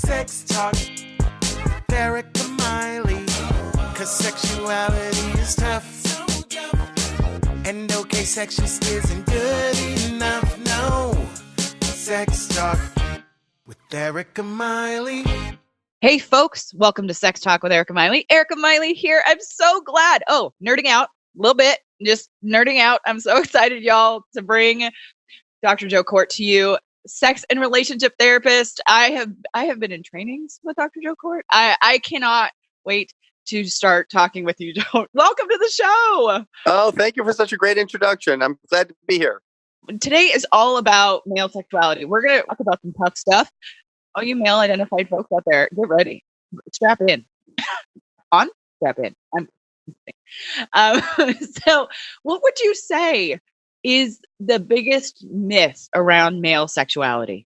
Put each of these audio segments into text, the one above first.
Sex Talk, Erika Miley, 'cause sexuality is tough. And okay, sex just isn't good enough, no. Sex Talk with Erika Miley. Hey folks, welcome to Sex Talk with Erika Miley. Erika Miley here. I'm so glad. Nerding out a little bit, just nerding out. I'm so excited, y'all, to bring Dr. Joe Court to you, sex and relationship therapist. I have been in trainings with Dr. Joe Court. I cannot wait to start talking with you, Joe. Welcome to the show. Oh, thank you for such a great introduction. I'm glad to be here. Today is all about male sexuality. We're going to talk about some tough stuff. All you male identified folks out there, get ready. Strap in. Strap in. So what would you say is the biggest myth around male sexuality?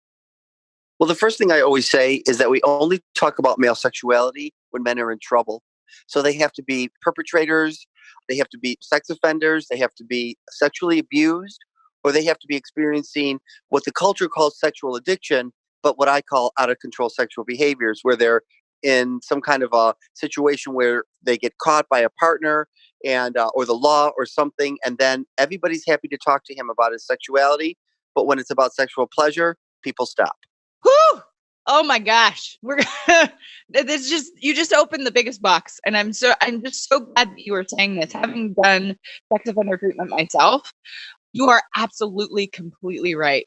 Well, the first thing I always say is that we only talk about male sexuality when men are in trouble. So they have to be perpetrators, they have to be sex offenders, they have to be sexually abused, or they have to be experiencing what the culture calls sexual addiction, but what I call out of control sexual behaviors, where they're in some kind of a situation where they get caught by a partner and or the law or something, and then everybody's happy to talk to him about his sexuality, but when it's about sexual pleasure, people stop. Whew! Oh my gosh, you just opened the biggest box, and I'm just so glad that you were saying this. Having done sex offender treatment myself, you are absolutely completely right.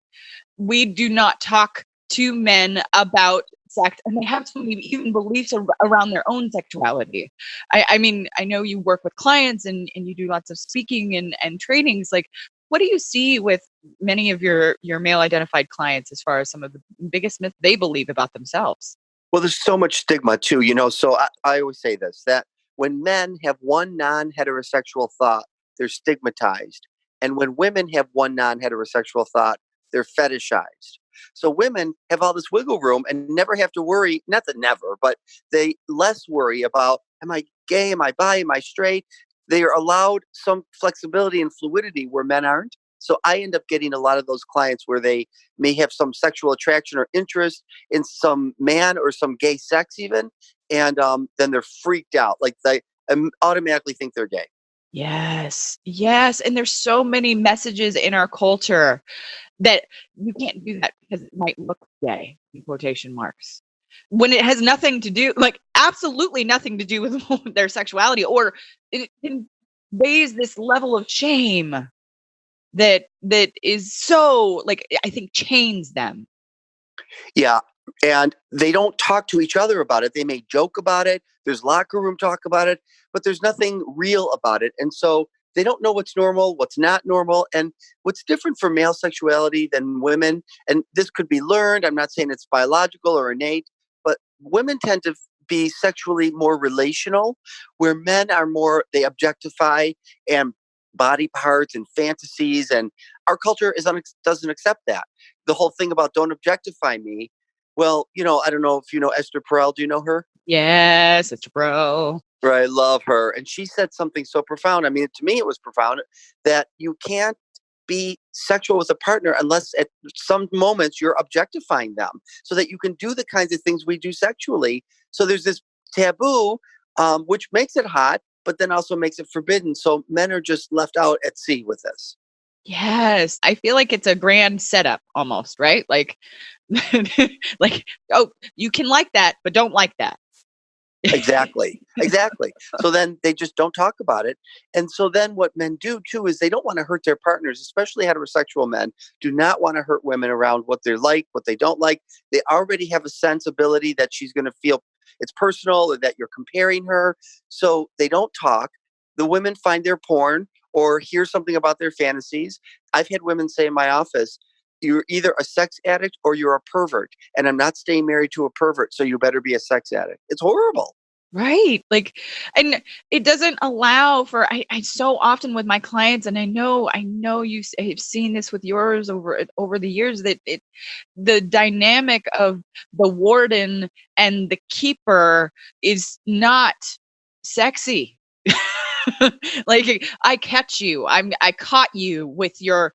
We do not talk to men about sex, and they have so many even beliefs around their own sexuality. I mean, I know you work with clients and you do lots of speaking and trainings. Like, what do you see with many of your male identified clients as far as some of the biggest myths they believe about themselves? Well, there's so much stigma too, so I always say this, that when men have one non-heterosexual thought, they're stigmatized. And when women have one non-heterosexual thought, they're fetishized. So women have all this wiggle room and never have to worry, not that never, but they less worry about, am I gay? Am I bi? Am I straight? They are allowed some flexibility and fluidity where men aren't. So I end up getting a lot of those clients where they may have some sexual attraction or interest in some man or some gay sex even. And then they're freaked out. Like they automatically think they're gay. Yes. And there's so many messages in our culture that you can't do that because it might look gay, in quotation marks, when it has nothing to do, like absolutely nothing to do with their sexuality, or it conveys this level of shame that is so, like, I think chains them. Yeah. And they don't talk to each other about it. They may joke about it. There's locker room talk about it, but there's nothing real about it. And so they don't know what's normal, what's not normal, and what's different for male sexuality than women. And this could be learned. I'm not saying it's biological or innate, but women tend to be sexually more relational, where men are more, they objectify and body parts and fantasies. And our culture doesn't accept that. The whole thing about don't objectify me. Well, I don't know if you know Esther Perel. Do you know her? Yes, it's bro. Right, I love her. And she said something so profound. I mean, to me, it was profound that you can't be sexual with a partner unless at some moments you're objectifying them so that you can do the kinds of things we do sexually. So there's this taboo, which makes it hot, but then also makes it forbidden. So men are just left out at sea with this. Yes. I feel like it's a grand setup almost, right? Like, oh, you can like that, but don't like that. Exactly. So then they just don't talk about it. And so then what men do too is they don't want to hurt their partners, especially heterosexual men do not want to hurt women around what they like, what they don't like. They already have a sensibility that she's going to feel it's personal or that you're comparing her. So they don't talk. The women find their porn or hear something about their fantasies. I've had women say in my office, you're either a sex addict or you're a pervert. And I'm not staying married to a pervert, so you better be a sex addict. It's horrible. Right. Like, and it doesn't allow for, I so often with my clients, and I know you have seen this with yours over the years, that the dynamic of the warden and the keeper is not sexy. Like I catch you. I caught you with your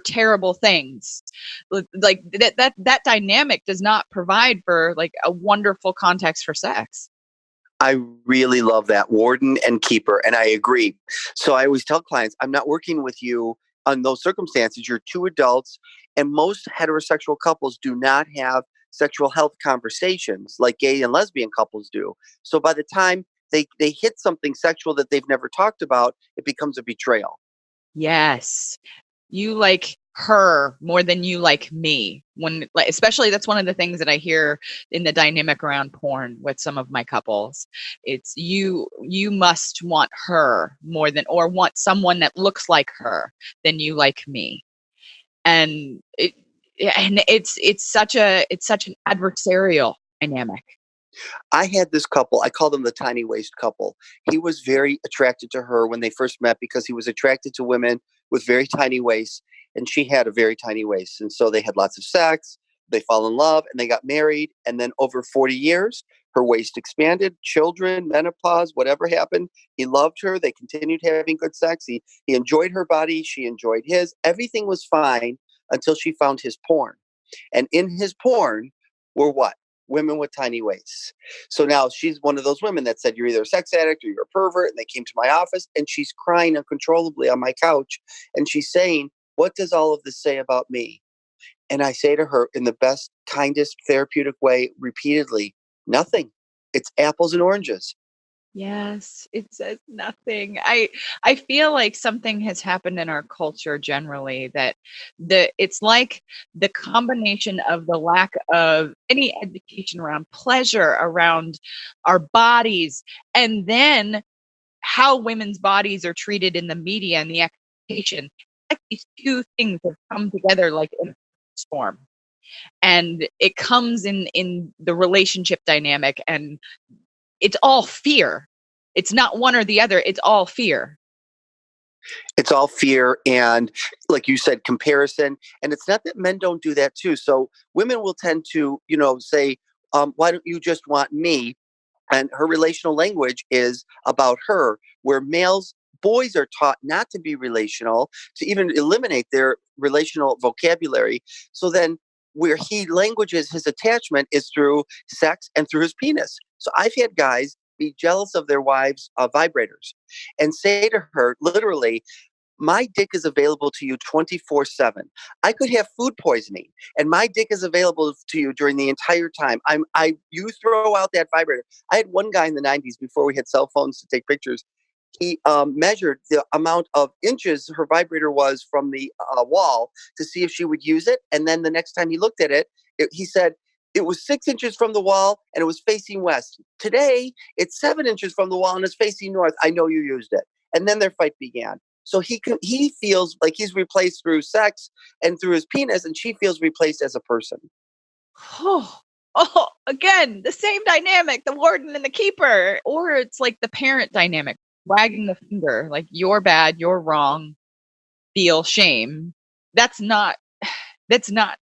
terrible things. Like that dynamic does not provide for like a wonderful context for sex. I really love that, warden and keeper, and I agree. So I always tell clients, I'm not working with you on those circumstances. You're two adults, and most heterosexual couples do not have sexual health conversations like gay and lesbian couples do. So by the time they hit something sexual that they've never talked about, it becomes a betrayal. Yes. You like her more than you like me. When like, especially that's one of the things that I hear in the dynamic around porn with some of my couples. It's you must want her more than, or want someone that looks like her than you like me. And it's such an adversarial dynamic. I had this couple, I call them the tiny waist couple. He was very attracted to her when they first met because he was attracted to women with very tiny waists, and she had a very tiny waist. And so they had lots of sex, they fall in love, and they got married. And then over 40 years, her waist expanded, children, menopause, whatever happened. He loved her. They continued having good sex. He enjoyed her body. She enjoyed his. Everything was fine until she found his porn. And in his porn were what? Women with tiny waists. So now she's one of those women that said, you're either a sex addict or you're a pervert. And they came to my office and she's crying uncontrollably on my couch. And she's saying, what does all of this say about me? And I say to her in the best, kindest, therapeutic way, repeatedly, nothing. It's apples and oranges. Yes, it says nothing. I feel like something has happened in our culture generally that it's like the combination of the lack of any education around pleasure, around our bodies, and then how women's bodies are treated in the media and the expectation. Like these two things have come together like in a storm. And it comes in the relationship dynamic, and it's all fear. It's not one or the other. It's all fear. It's all fear and, like you said, comparison. And it's not that men don't do that too. So women will tend to, say, why don't you just want me? And her relational language is about her, where boys are taught not to be relational, to even eliminate their relational vocabulary. So then where he languages his attachment is through sex and through his penis. So I've had guys be jealous of their wives' vibrators and say to her, literally, my dick is available to you 24/7. I could have food poisoning and my dick is available to you during the entire time. You throw out that vibrator. I had one guy in the 90s before we had cell phones to take pictures. He measured the amount of inches her vibrator was from the wall to see if she would use it. And then the next time he looked at it, he said, it was 6 inches from the wall and it was facing west. Today, it's 7 inches from the wall and it's facing north. I know you used it. And then their fight began. So he feels like he's replaced through sex and through his penis, and she feels replaced as a person. Oh, again, the same dynamic, the warden and the keeper. Or it's like the parent dynamic, wagging the finger, like you're bad, you're wrong, feel shame. That's not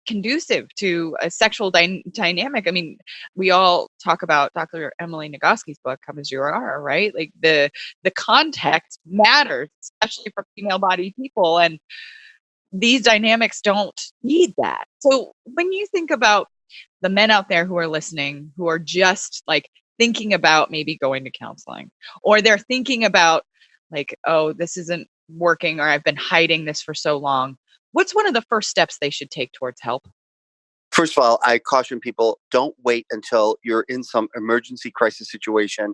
conducive to a sexual dynamic. I mean, we all talk about Dr. Emily Nagoski's book, Come As You Are, right? Like the context matters, especially for female-bodied people. And these dynamics don't need that. So when you think about the men out there who are listening, who are just like thinking about maybe going to counseling, or they're thinking about like, oh, this isn't working, or I've been hiding this for so long, what's one of the first steps they should take towards help? First of all, I caution people, don't wait until you're in some emergency crisis situation.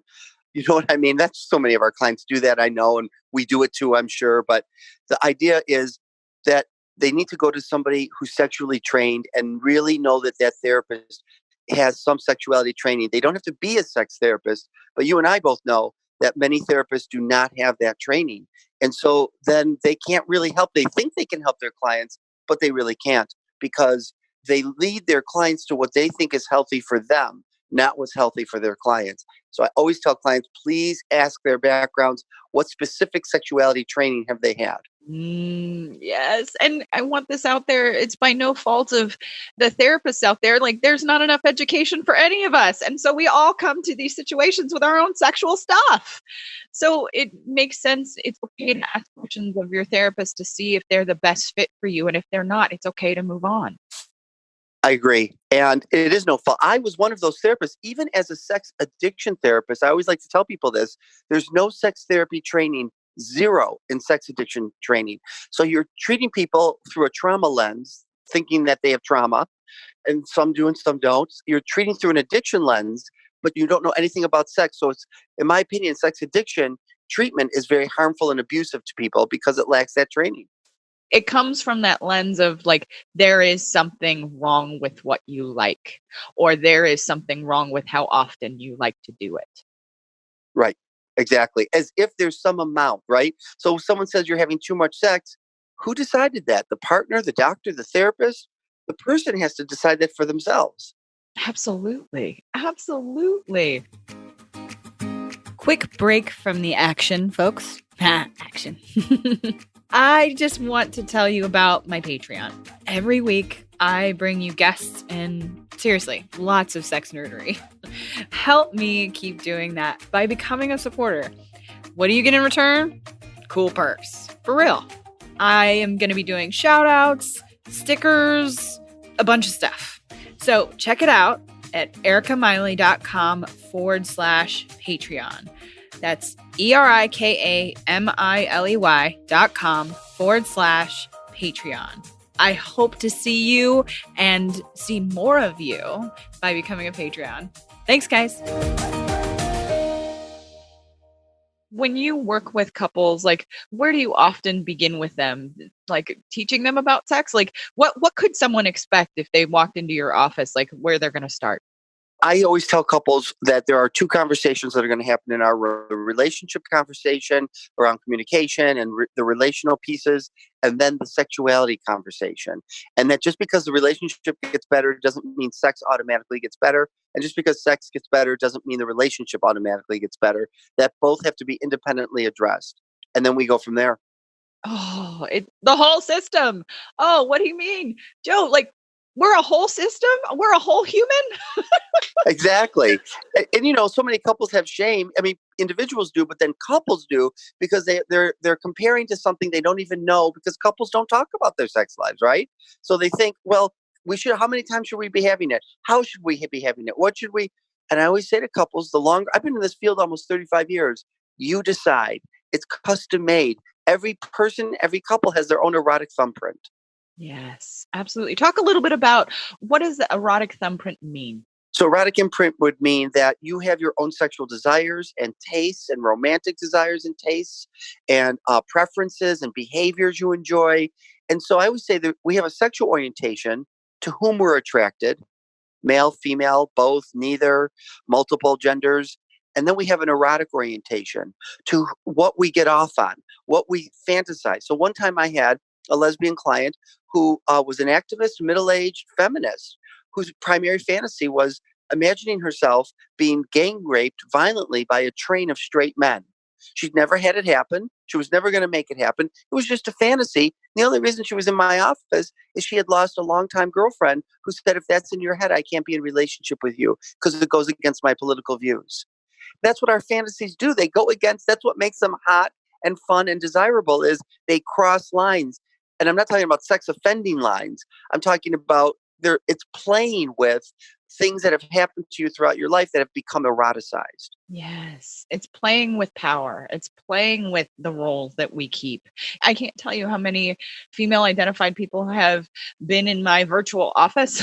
You know what I mean? That's so many of our clients do that, I know, and we do it too, I'm sure. But the idea is that they need to go to somebody who's sexually trained and really know that that therapist has some sexuality training. They don't have to be a sex therapist, but you and I both know that many therapists do not have that training. And so then they can't really help. They think they can help their clients, but they really can't, because they lead their clients to what they think is healthy for them, not what's healthy for their clients. So I always tell clients, please ask their backgrounds. What specific sexuality training have they had? Yes. And I want this out there. It's by no fault of the therapists out there. Like, there's not enough education for any of us. And so we all come to these situations with our own sexual stuff. So it makes sense. It's okay to ask questions of your therapist to see if they're the best fit for you. And if they're not, it's okay to move on. I agree. And it is no fault. I was one of those therapists, even as a sex addiction therapist. I always like to tell people this. There's no sex therapy training, zero in sex addiction training. So you're treating people through a trauma lens, thinking that they have trauma, and some do and some don't. You're treating through an addiction lens, but you don't know anything about sex. So it's, in my opinion, sex addiction treatment is very harmful and abusive to people because it lacks that training. It comes from that lens of like, there is something wrong with what you like, or there is something wrong with how often you like to do it. Right. Exactly. As if there's some amount, right? So if someone says you're having too much sex, who decided that? The partner, the doctor, the therapist? The person has to decide that for themselves. Absolutely. Absolutely. Quick break from the action, folks. Action. I just want to tell you about my Patreon. Every week, I bring you guests and seriously, lots of sex nerdery. Help me keep doing that by becoming a supporter. What do you get in return? Cool perks. For real. I am going to be doing shout outs, stickers, a bunch of stuff. So check it out at erikamiley.com/Patreon. That's erikamiley.com/Patreon. I hope to see you and see more of you by becoming a Patreon. Thanks, guys. When you work with couples, like, where do you often begin with them? Like, teaching them about sex? Like, what could someone expect if they walked into your office, like where they're going to start? I always tell couples that there are two conversations that are going to happen in our relationship conversation around communication and the relational pieces, and then the sexuality conversation. And that just because the relationship gets better doesn't mean sex automatically gets better. And just because sex gets better doesn't mean the relationship automatically gets better. That both have to be independently addressed. And then we go from there. Oh, the whole system. Oh, what do you mean? Joe, like, we're a whole system? We're a whole human? Exactly. And you know, so many couples have shame. I mean, individuals do, but then couples do because they're comparing to something they don't even know, because couples don't talk about their sex lives, right? So they think, well, we should, how many times should we be having it? How should we be having it? What should we? And I always say to couples, the longer I've been in this field almost 35 years, you decide. It's custom made. Every person, every couple has their own erotic thumbprint. Yes, absolutely. Talk a little bit about, what does the erotic thumbprint mean? So erotic imprint would mean that you have your own sexual desires and tastes and romantic desires and tastes and preferences and behaviors you enjoy. And so I would say that we have a sexual orientation to whom we're attracted, male, female, both, neither, multiple genders. And then we have an erotic orientation to what we get off on, what we fantasize. So one time I had a lesbian client who was an activist, middle-aged feminist, whose primary fantasy was imagining herself being gang raped violently by a train of straight men. She'd never had it happen. She was never going to make it happen. It was just a fantasy. The only reason she was in my office is she had lost a longtime girlfriend who said, if that's in your head, I can't be in a relationship with you because it goes against my political views. That's what our fantasies do. They go against, that's what makes them hot and fun and desirable, is they cross lines. And I'm not talking about sex offending lines. I'm talking about it's playing with things that have happened to you throughout your life that have become eroticized. Yes, it's playing with power. It's playing with the roles that we keep. I can't tell you how many female identified people have been in my virtual office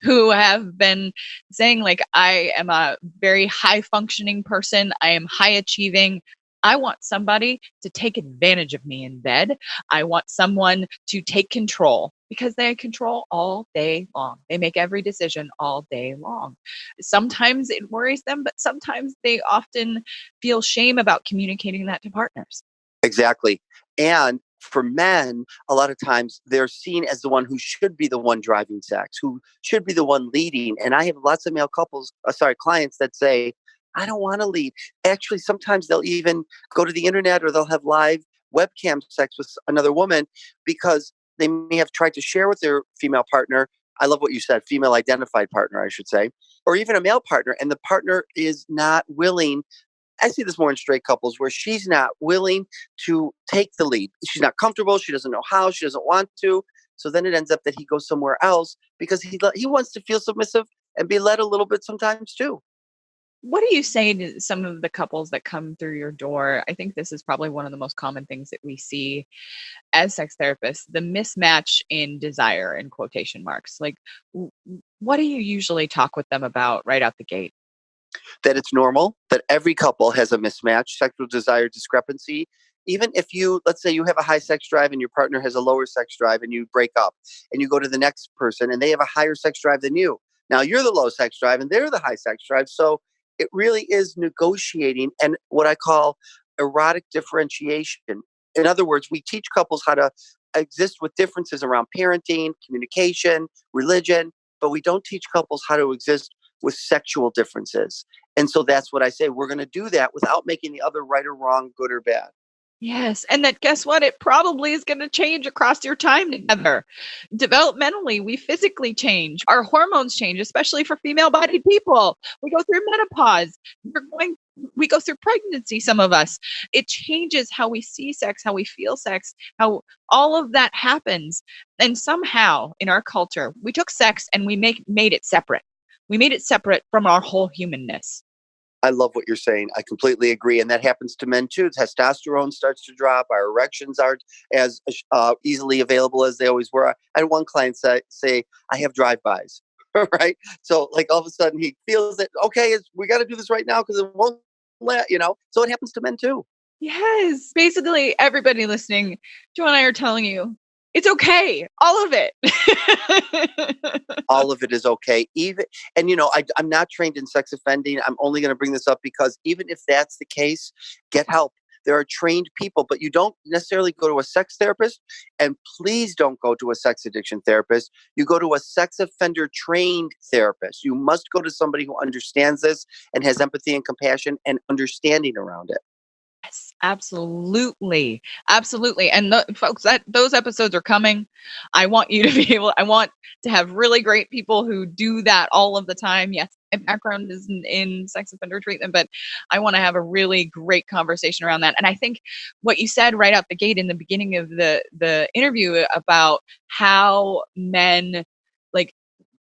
who have been saying, like, I am a very high functioning person. I am high achieving. I want somebody to take advantage of me in bed. I want someone to take control, because they control all day long. They make every decision all day long. Sometimes it worries them, but sometimes they often feel shame about communicating that to partners. Exactly. And for men, a lot of times they're seen as the one who should be the one driving sex, who should be the one leading. And I have lots of male clients that say, I don't want to lead. Actually, sometimes they'll even go to the internet or they'll have live webcam sex with another woman because they may have tried to share with their female partner. I love what you said, female identified partner, I should say, or even a male partner. And the partner is not willing. I see this more in straight couples where she's not willing to take the lead. She's not comfortable. She doesn't know how. She doesn't want to. So then it ends up that he goes somewhere else because he wants to feel submissive and be led a little bit sometimes too. What do you say to some of the couples that come through your door? I think this is probably one of the most common things that we see as sex therapists, the mismatch in desire, in quotation marks. Like, what do you usually talk with them about right out the gate? That it's normal, that every couple has a mismatch, sexual desire discrepancy. Even if you, let's say you have a high sex drive and your partner has a lower sex drive and you break up and you go to the next person and they have a higher sex drive than you. Now you're the low sex drive and they're the high sex drive. So it really is negotiating and what I call erotic differentiation. In other words, we teach couples how to exist with differences around parenting, communication, religion, but we don't teach couples how to exist with sexual differences. And so that's what I say. We're going to do that without making the other right or wrong, good or bad. Yes. And that, guess what? It probably is going to change across your time together. Developmentally, we physically change. Our hormones change, especially for female bodied people. We go through menopause. We go through pregnancy, some of us. It changes how we see sex, how we feel sex, how all of that happens. And somehow in our culture, we took sex and we made it separate. We made it separate from our whole humanness. I love what you're saying. I completely agree. And that happens to men too. Testosterone starts to drop. Our erections aren't as easily available as they always were. I had one client say I have drive-bys, right? So like all of a sudden he feels that, okay, we got to do this right now because it won't let, so it happens to men too. Yes. Basically, everybody listening, Joe and I are telling you, it's okay. All of it. All of it is okay. I'm not trained in sex offending. I'm only going to bring this up because even if that's the case, get help. There are trained people, but you don't necessarily go to a sex therapist. And please don't go to a sex addiction therapist. You go to a sex offender trained therapist. You must go to somebody who understands this and has empathy and compassion and understanding around it. Yes, absolutely. Absolutely. And folks, those episodes are coming. I want you to I want to have really great people who do that all of the time. Yes, my background is in sex offender treatment, but I want to have a really great conversation around that. And I think what you said right out the gate in the beginning of the interview about how men like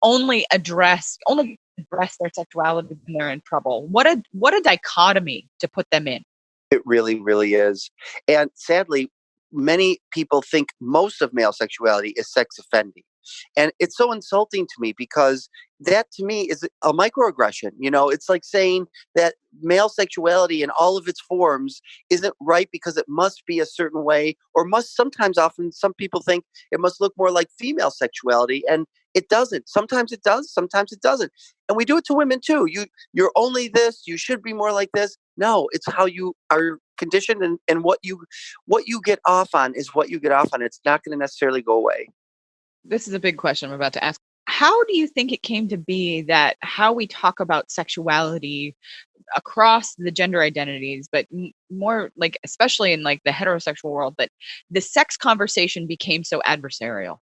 only address their sexuality when they're in trouble. What a dichotomy to put them in. It really, really is. And sadly, many people think most of male sexuality is sex offending. And it's so insulting to me because that to me is a microaggression. It's like saying that male sexuality in all of its forms isn't right because it must be a certain way or often some people think it must look more like female sexuality. And it doesn't. Sometimes it does. Sometimes it doesn't. And we do it to women too. You're only this. You should be more like this. No, it's how you are conditioned and what you get off on is what you get off on. It's not going to necessarily go away. This is a big question I'm about to ask. How do you think it came to be that how we talk about sexuality across the gender identities, but more like, especially in like the heterosexual world, that the sex conversation became so adversarial?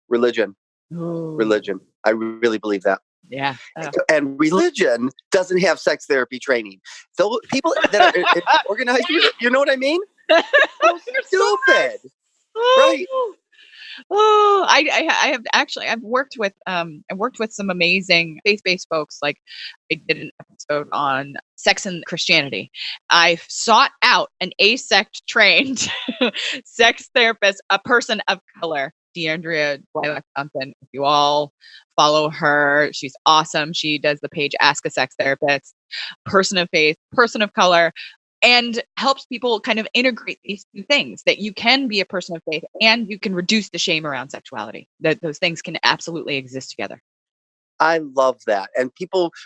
Religion. Ooh. Religion. I really believe that. Yeah. And religion doesn't have sex therapy training. So people that are organized, you know what I mean? So stupid. Right. Oh, I have actually I've worked with some amazing faith-based folks. Like I did an episode on sex and Christianity. I sought out an ASECT trained sex therapist, a person of color, Deandrea Blylock-Thompson. If you all follow her, she's awesome. She does the page Ask a Sex Therapist, person of faith, person of color, and helps people kind of integrate these two things, that you can be a person of faith and you can reduce the shame around sexuality, that those things can absolutely exist together. I love that. And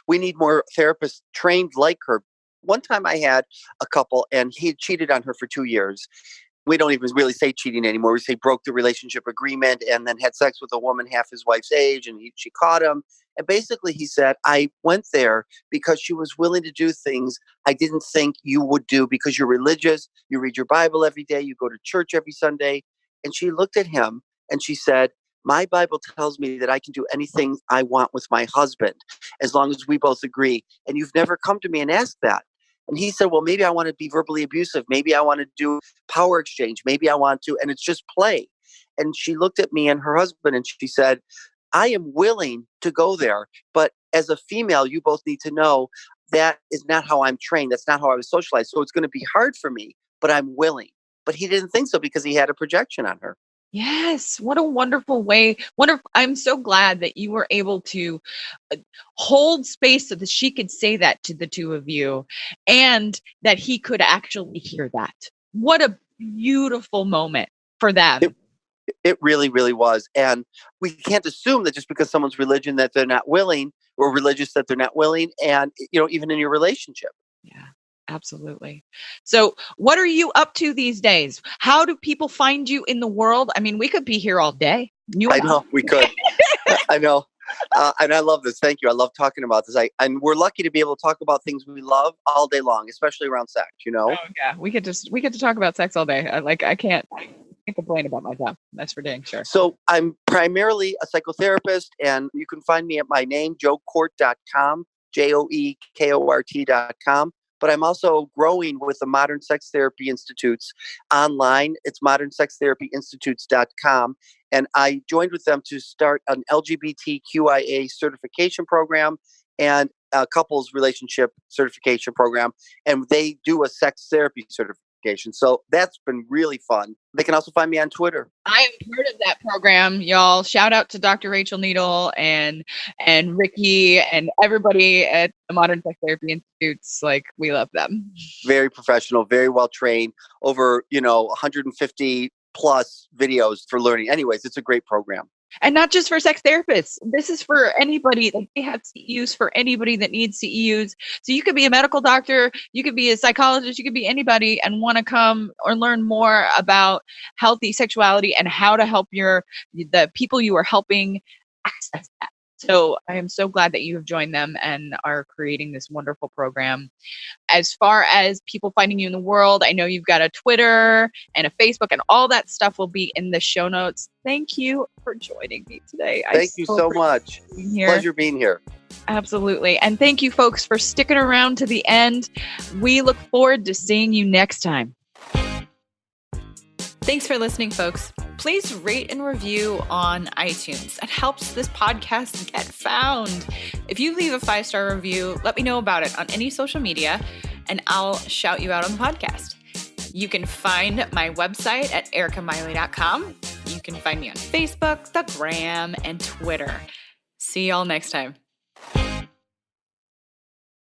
we need more therapists trained like her. One time I had a couple and he had cheated on her for 2 years. we don't even really say cheating anymore. We say broke the relationship agreement and then had sex with a woman half his wife's age, and she caught him. And basically he said, I went there because she was willing to do things I didn't think you would do because you're religious. You read your Bible every day. You go to church every Sunday. And she looked at him and she said, my Bible tells me that I can do anything I want with my husband as long as we both agree. And you've never come to me and asked that. And he said, well, maybe I want to be verbally abusive. Maybe I want to do power exchange. Maybe I want to, and it's just play. And she looked at me and her husband and she said, I am willing to go there. But as a female, you both need to know that is not how I'm trained. That's not how I was socialized. So it's going to be hard for me, but I'm willing. But he didn't think so because he had a projection on her. Yes. What a wonderful way. I'm so glad that you were able to hold space so that she could say that to the two of you and that he could actually hear that. What a beautiful moment for them. It really, really was. And we can't assume that just because someone's religion that they're not willing, or religious that they're not willing. And, even in your relationship. Yeah. Absolutely. So what are you up to these days? How do people find you in the world? I mean, we could be here all day. I know we could. I know. And I love this. Thank you. I love talking about this. And we're lucky to be able to talk about things we love all day long, especially around sex, Oh yeah. We get to talk about sex all day. I can't complain about my job. That's for dang sure. So I'm primarily a psychotherapist, and you can find me at my name, joekort.com, joekort.com. But I'm also growing with the Modern Sex Therapy Institutes online. It's modernsextherapyinstitutes.com. And I joined with them to start an LGBTQIA certification program and a couples relationship certification program. And they do a sex therapy certification. So that's been really fun. They can also find me on Twitter. I am part of that program, y'all. Shout out to Dr. Rachel Needle and Ricky and everybody at the Modern Sex Therapy Institutes. We love them. Very professional, very well trained, over 150 plus videos for learning. Anyways, it's a great program. And not just for sex therapists. This is for anybody. They have CEUs for anybody that needs CEUs. So you could be a medical doctor, you could be a psychologist, you could be anybody and want to come or learn more about healthy sexuality and how to help the people you are helping access that. So I am so glad that you have joined them and are creating this wonderful program. As far as people finding you in the world, I know you've got a Twitter and a Facebook, and all that stuff will be in the show notes. Thank you for joining me today. Thank you so much. Pleasure being here. Absolutely. And thank you folks for sticking around to the end. We look forward to seeing you next time. Thanks for listening, folks. Please rate and review on iTunes. It helps this podcast get found. If you leave a 5-star review, let me know about it on any social media, and I'll shout you out on the podcast. You can find my website at erikamiley.com. You can find me on Facebook, the Gram, and Twitter. See y'all next time.